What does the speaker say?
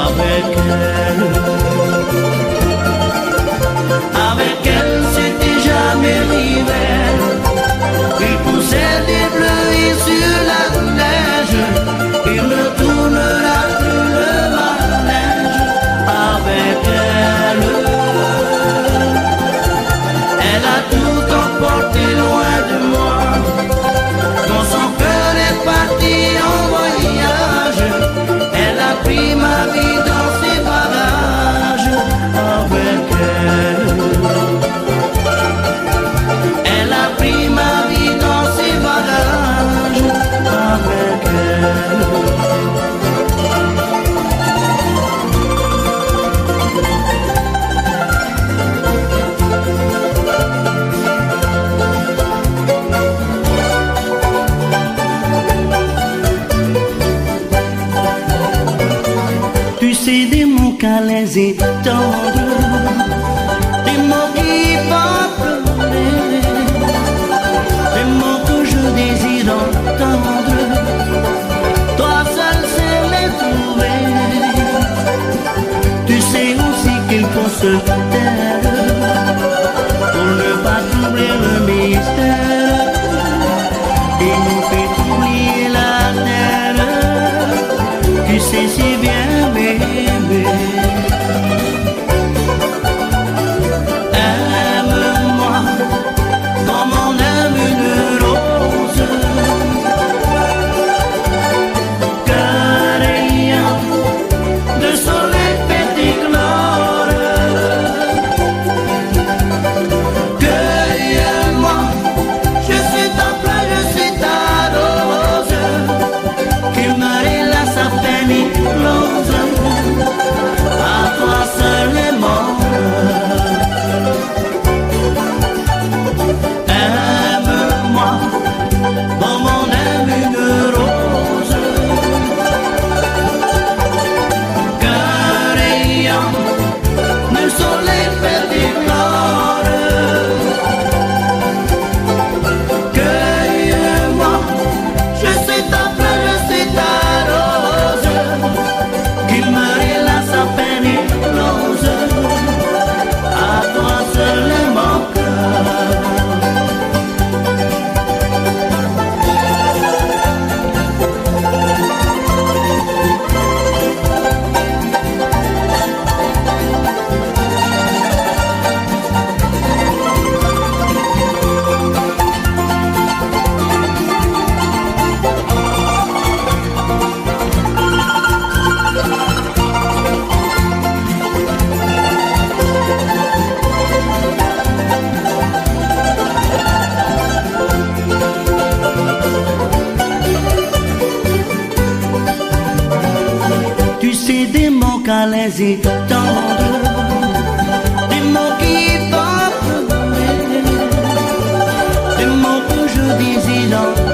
avec elle. Avec elle, c'était jamais l'hiver. Il poussait des bleus sur la neige. Il ne tournera plus le manège avec elle. Elle a tout emporté loin de moi. Quand son cœur est parti en voyage, elle a pris ma vie dans ses bagages avec elle. Elle a pris ma vie dans ses bagages avec elle. Tu sais des mots câlins et tendres, des mots qui font pleurer, des mots que je désire entendre. Toi seul sais les trouver. Tu sais aussi qu'il faut se taire pour ne pas troubler le mystère et nous fait oublier la terre. Tu sais si bien, bébé. Aime-moi comme on aime une rose, cœur ayant de soleil fait éclore. Cueille-moi, je suis ta fleur, je suis ta rose, qu'il me relasse à peine éclose. À toi seulement. Aime-moi comme on aime une rose, cœur ayant le soleil fait éclore. Cueille-moi, je suis ta fleur, je suis ta rose, qu'il me relasse à peine éclose. À toi seulement, cœur. Tu sais des mots câlins et tendres, des mots qui font pleurer, des mots que je désire entendre.